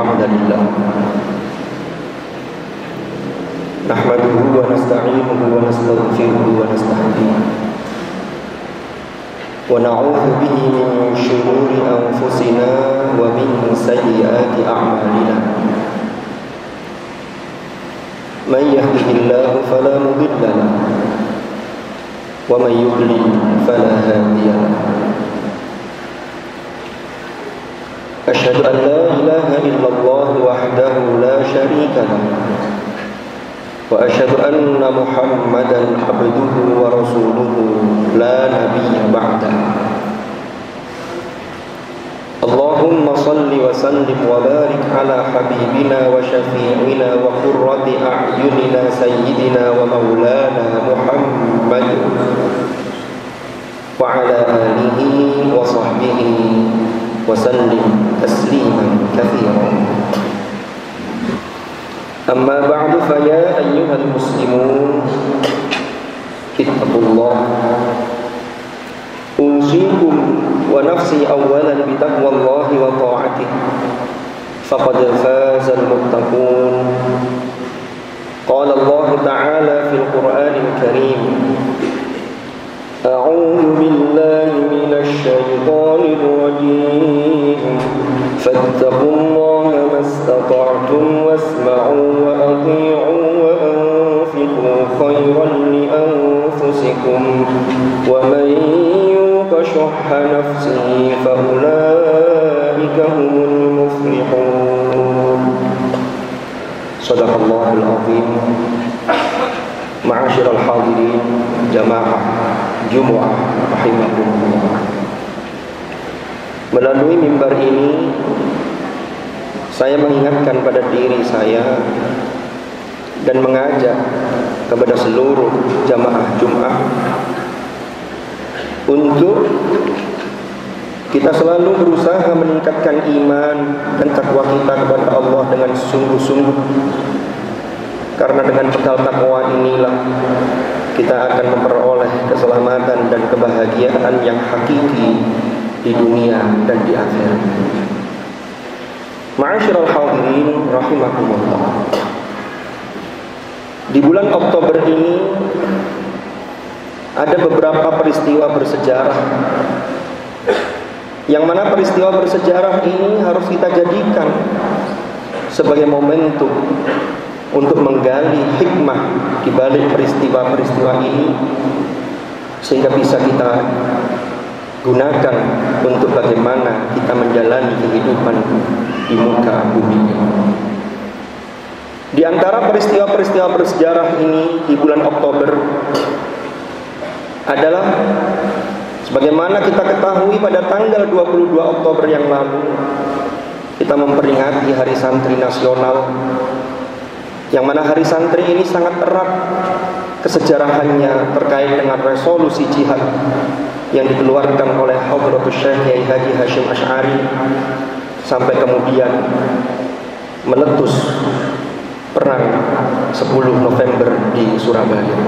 الحمد لله نحمده ونستعينه ونستغفره ونستهديه ونعوذ به من شرور أنفسنا ومن سيئات أعمالنا من يهده الله فلا مضل له ومن يضلل فلا هادي له أشهد أن لا إله إلا الله وحده لا شريك له وأشهد أن محمدا عبده ورسوله لا نبي بعده اللهم صل وسلم وبارك على حبيبنا وشفيعنا وقرة أعيننا سيدنا ومولانا محمد وعلى آله وصحبه وسلم تسليما كثيرا أما بعد فيا أيها المسلمون اتقوا الله أوصيكم ونفسي أولا بتقوى الله وطاعته فقد فاز المتقون قال الله تعالى في القرآن الكريم أعوذ بالله من الشيطان الرجيم فاتقوا الله ما استطعتم واسمعوا وأطيعوا وأنفقوا خيرا لأنفسكم ومن يوق شح نفسه فأولئك هم المفلحون صدق الله العظيم. Ma'asyiral hadirin jamaah Jumu'ah rahimakumullah. Melalui mimbar ini saya mengingatkan pada diri saya dan mengajak kepada seluruh jamaah Jum'ah untuk kita selalu berusaha meningkatkan iman dan takwa kita kepada Allah dengan sungguh-sungguh. Karena dengan bekal takwa inilah kita akan memperoleh keselamatan dan kebahagiaan yang hakiki di dunia dan di akhirat. Ma'asyiral hadirin rahimakumullah. Di bulan Oktober ini ada beberapa peristiwa bersejarah, yang mana peristiwa bersejarah ini harus kita jadikan sebagai momentum untuk menggali hikmah di balik peristiwa-peristiwa ini, sehingga bisa kita gunakan untuk bagaimana kita menjalani kehidupan di muka bumi ini. Di antara peristiwa-peristiwa bersejarah ini di bulan Oktober adalah sebagaimana kita ketahui pada tanggal 22 Oktober yang lalu kita memperingati Hari Santri Nasional, yang mana Hari Santri ini sangat erat kesejarahannya terkait dengan resolusi jihad yang dikeluarkan oleh Hadratus Syekh Kiai Haji Hasyim Asy'ari sampai kemudian meletus perang 10 November di Surabaya.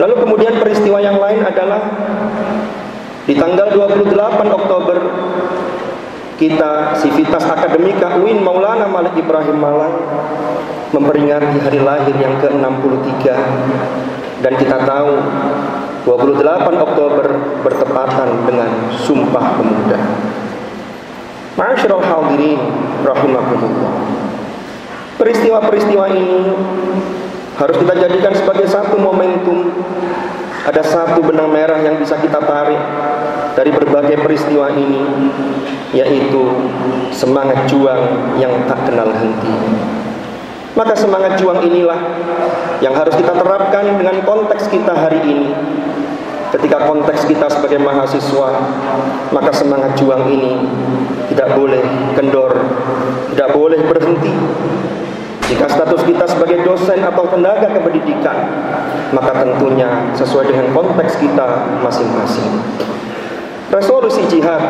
Lalu kemudian peristiwa yang lain adalah di tanggal 28 Oktober kita Sivitas Akademika UIN Maulana Malik Ibrahim Malang memperingati hari lahir yang ke-63, dan kita tahu 28 Oktober bertepatan dengan Sumpah Pemuda. Ma'asyiral hadirin rahimakumullah. Peristiwa-peristiwa ini harus kita jadikan sebagai satu momentum. Ada satu benang merah yang bisa kita tarik dari berbagai peristiwa ini, yaitu semangat juang yang tak kenal henti. Maka semangat juang inilah yang harus kita terapkan dengan konteks kita hari ini. Ketika konteks kita sebagai mahasiswa, maka semangat juang ini tidak boleh kendor, tidak boleh berhenti. Jika status kita sebagai dosen atau tenaga kependidikan, maka tentunya sesuai dengan konteks kita masing-masing. Resolusi jihad,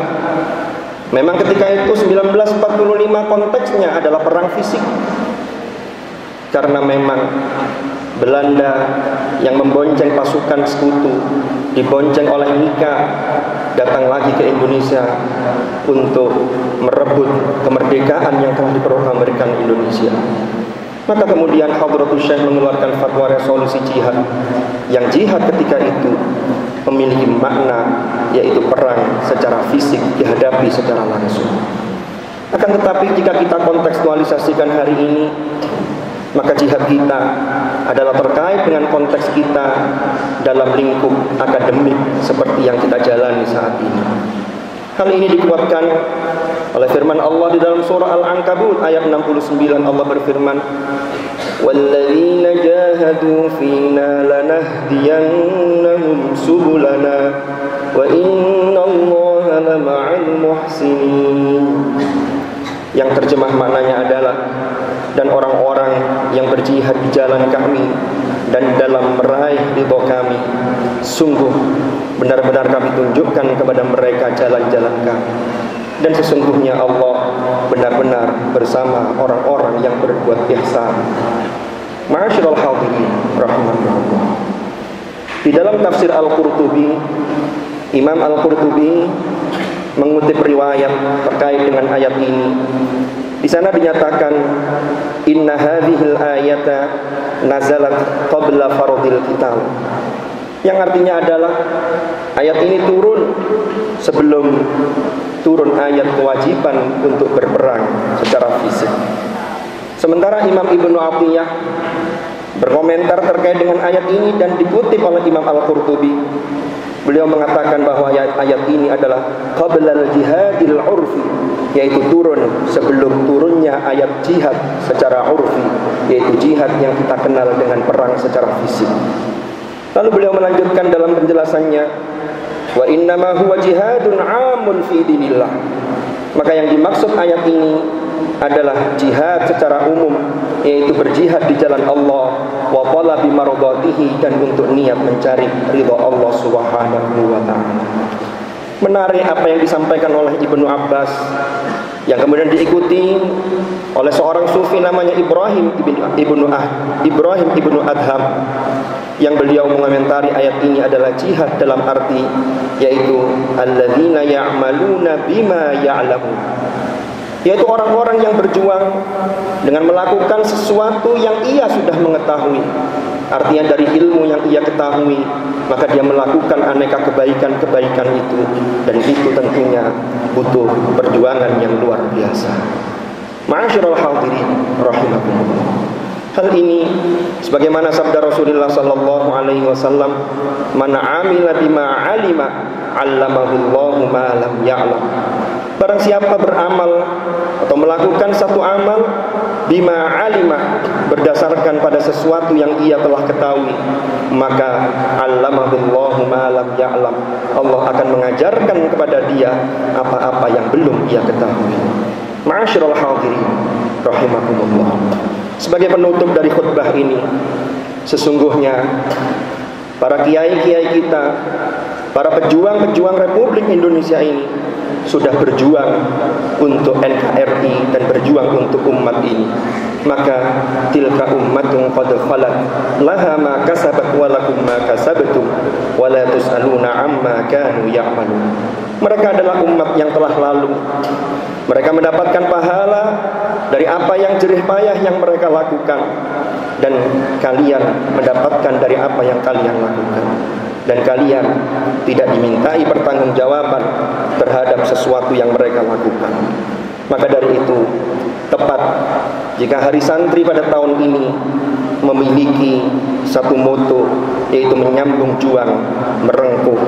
memang ketika itu 1945 konteksnya adalah perang fisik, karena memang Belanda yang membonceng pasukan sekutu, dibonceng oleh Mika, datang lagi ke Indonesia untuk merebut kemerdekaan yang telah diproklamirkan Indonesia. Maka kemudian Hadratus Syekh mengeluarkan fatwa resolusi jihad, yang jihad ketika itu memiliki makna, yaitu perang secara fisik dihadapi secara langsung. Akan tetapi jika kita kontekstualisasikan hari ini, maka jihad kita adalah terkait dengan konteks kita dalam lingkup akademik seperti yang kita jalani saat ini. Hal ini dikuatkan oleh firman Allah di dalam surah Al-Ankabut ayat 69. Allah berfirman, "Walladzina jahadu fina lanahdiyannahum subulana wa innallaha lama'al muhsinin." Yang terjemah maknanya adalah, dan orang-orang yang berjihad di jalan kami dan dalam meraih ridho kami, sungguh benar-benar kami tunjukkan kepada mereka jalan-jalan kami, dan sesungguhnya Allah benar-benar bersama orang-orang yang berbuat ihsan. Ma'asyiral hadirin rahimakumullah. Di dalam tafsir Al-Qurtubi, Imam Al-Qurtubi mengutip riwayat terkait dengan ayat ini. Di sana dinyatakan, inna hadhil ayata nazalat qabla faradil qital. Yang artinya adalah ayat ini turun sebelum turun ayat kewajiban untuk berperang secara fisik. Sementara Imam Ibnu Athiyah berkomentar terkait dengan ayat ini dan dikutip oleh Imam Al-Qurtubi. Beliau mengatakan bahwa ayat ini adalah qablal jihadil urfi, yaitu turun sebelum turunnya ayat jihad secara urfi, yaitu jihad yang kita kenal dengan perang secara fisik. Lalu beliau melanjutkan dalam penjelasannya, wa innama huwa jihadun 'amun fi dinillah. Maka yang dimaksud ayat ini adalah jihad secara umum, yaitu berjihad di jalan Allah, wa talabi mardatihi, dan untuk niat mencari ridha Allah Subhanahu wa taala. Menarik apa yang disampaikan oleh Ibnu Abbas, yang kemudian diikuti oleh seorang sufi namanya Ibrahim ibnu Adham, yang beliau mengomentari ayat ini adalah jihad dalam arti, yaitu alladzina ya'maluna bima ya'lamun, yaitu orang-orang yang berjuang dengan melakukan sesuatu yang ia sudah mengetahui. Artinya dari ilmu yang ia ketahui, maka dia melakukan aneka kebaikan-kebaikan itu, dan itu tentunya butuh perjuangan yang luar biasa. Ma'asyiral hadirin rahimakumullah. Hal ini sebagaimana sabda Rasulullah sallallahu alaihi wasallam, "Man 'amila bima 'alima 'allamahullahu ma lam ya'lam." Barang siapa beramal atau melakukan satu amal bima 'alima, berdasarkan pada sesuatu yang ia telah ketahui, maka 'allamahullahu ma lam ya'lam, Allah akan mengajarkan kepada dia apa-apa yang belum ia ketahui. Ma'asyiral hadirin rahimakumullah. Sebagai penutup dari khutbah ini, sesungguhnya para kiai-kiai kita, para pejuang-pejuang Republik Indonesia ini sudah berjuang untuk NKRI dan berjuang untuk umat ini. Maka tilka ummatun qad khalat laha ma kasabat wa lakum ma kasabtum wa la tusaluna amma kanu ya'malun. Mereka adalah umat yang telah lalu. Mereka mendapatkan pahala dari apa yang jerih payah yang mereka lakukan, dan kalian mendapatkan dari apa yang kalian lakukan, dan kalian tidak dimintai pertanggungjawaban terhadap sesuatu yang mereka lakukan. Maka dari itu tepat jika Hari Santri pada tahun ini memiliki satu moto, yaitu menyambung juang merengkuh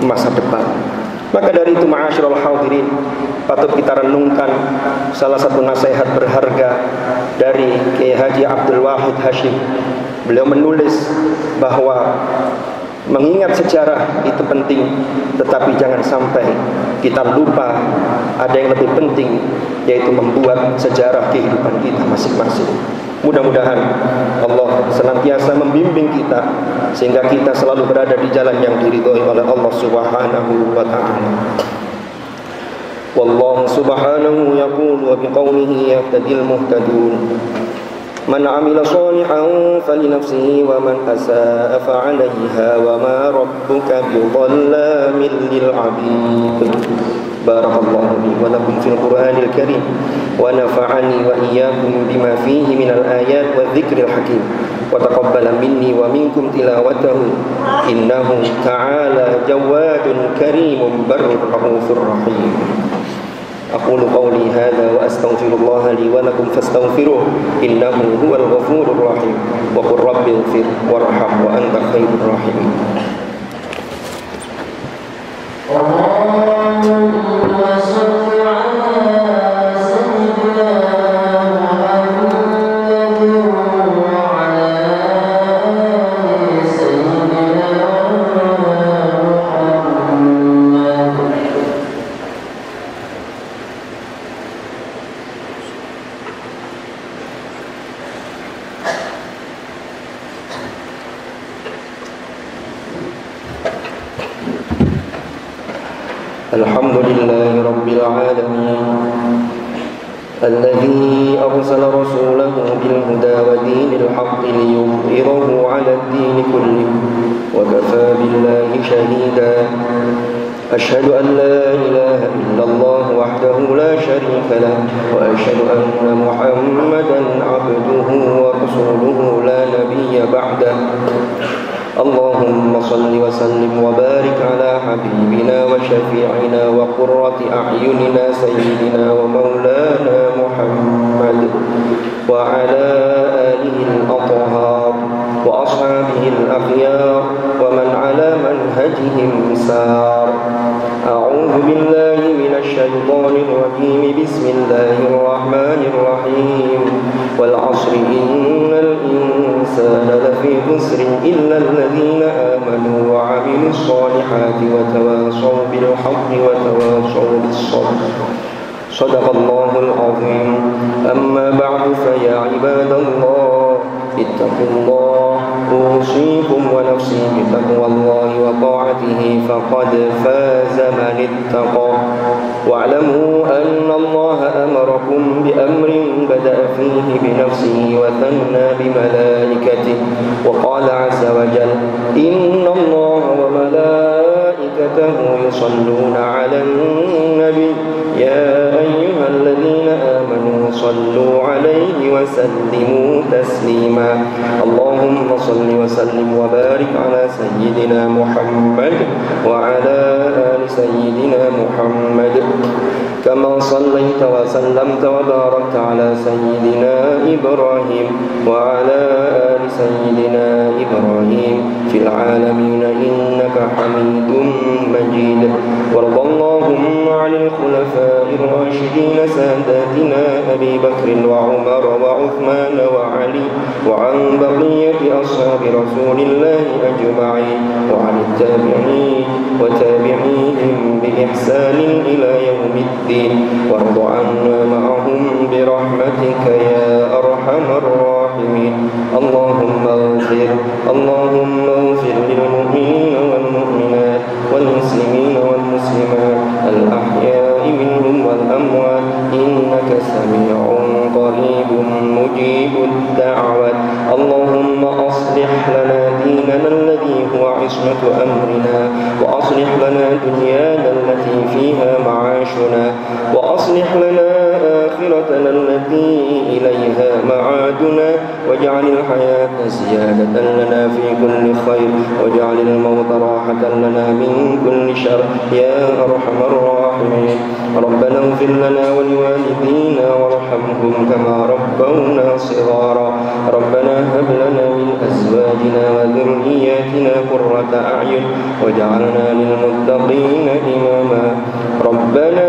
masa depan. Maka dari itu ma'asyiral hadirin, patut kita renungkan salah satu nasihat berharga dari Kiai Haji Abdul Wahid Hashim. Beliau menulis bahwa mengingat sejarah itu penting, tetapi jangan sampai kita lupa ada yang lebih penting, yaitu membuat sejarah kehidupan kita masing-masing. Mudah-mudahan Allah senantiasa membimbing kita sehingga kita selalu berada di jalan yang diridhoi oleh Allah Subhanahu wa ta'ala. Wallahu subhanahu yaqulu wa biqaulihi yahtadil muhtadun. من عمل صالحا فلنفسه ومن أساء فعليها وما ربك بظلام للعبيد. بارك الله لي ولكم في القرآن الكريم ونفعني وإياكم بما فيه من الآيات والذكر الحكيم وتقبل مني ومنكم تلاوته إنه تعالى جواد كريم بر رؤوف رحيم. أقول قولي هذا وأستغفر الله لي ولكم فاستغفروه إنه هو الغفور الرحيم. وقل رب اغفر وارحم وأنت خير الراحمين. الحمد لله رب العالمين الذي أرسل رسوله بالهدى ودين الحق ليظهره على الدين كله وكفى بالله شهيدا. أشهد أن لا إله إلا الله وحده لا شريك له وأشهد أن محمدا عبده ورسوله لا نبي بعده. اللهم صل وسلم وبارك على حبيبنا وشفيعنا وقرة أعيننا سيدنا ومولانا محمد وعلى آله الأطهار وأصحابه الأخيار ومن على منهجهم سار. أعوذ بالله من الشيطان الرجيم. بسم الله الرحمن الرحيم. والعصر إن الإنسان لفي خسر إلا الذين آمنوا وعملوا الصالحات وتواصوا بالحق وتواصوا بالصبر. صدق الله العظيم. أما بعد فيا عباد الله اتقوا الله أوصيكم ونفسي بتقوى الله وطاعته فقد فاز من اتقى. واعلموا أن الله أمركم بأمر بدأ فيه بنفسه وثنى بملائكته وقال عز وجل إن الله وملائكته يصلون على النبي يا أيها الذين آمنوا صلوا عليه وسلموا تسليما. اللهم صل وسلم وبارك على سيدنا محمد وعلى آل سيدنا محمد كما صليت وسلمت وباركت على سيدنا إبراهيم وعلى آل سيدنا إبراهيم في العالمين إنك حميد مجيد. وارض اللهم عن الخلفاء الراشدين ساداتنا أبي بكر وعمر وعثمان وعلي وعن بقية أصحاب رسول الله أجمعين وعن التابعين وتابعيهم بإحسان إلى يوم الدين. وارض عنا معهم برحمتك يا أرحم الراحمين. اللهم اغفر للمؤمنين والمؤمنات والمسلمين والمسلمات الأحياء منهم والأموات إنك سميع قريب مجيب الدعوات. اللهم أصلح لنا ديننا الذي هو عصمة أمرنا وأصلح لنا دنيانا التي فيها معاشنا وأصلح لنا آخرتنا التي إليها معادنا واجعل الحياة زيادة لنا في كل خير واجعل الموت راحة لنا من كل شر يا أرحم الراحمين. ربنا اغفر لنا ولوالدينا وارحمهم كما ربونا صغارا. ربنا هب لنا من أزواجنا وذرياتنا قرة أعين واجعلنا للمتقين إماما. ربنا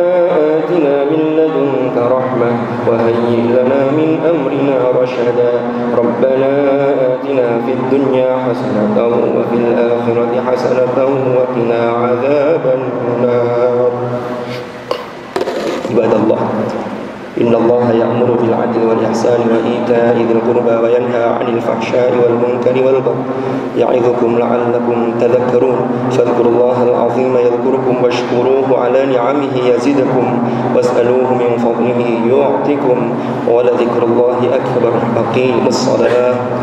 آتنا من لدنك رحمة وهيئ لنا من أمرنا رشدا. ربنا آتنا في الدنيا حسنة وفي الآخرة حسنة وقنا عذاب النار. عباد الله Innallaha ya'muru bil 'adli wal ihsani wa ita'i dzil qurba wa yanha 'anil fahsya'i wal munkari wal baghi ya'idzukum la'allakum tadhakkarun. Fadhkurullahal 'azima yadhkurukum washkuruhu 'ala ni'amihi yazidkum was'aluhu min fadlihi yu'tikum wa la dzikrullahi akbar. Aqimus shalah.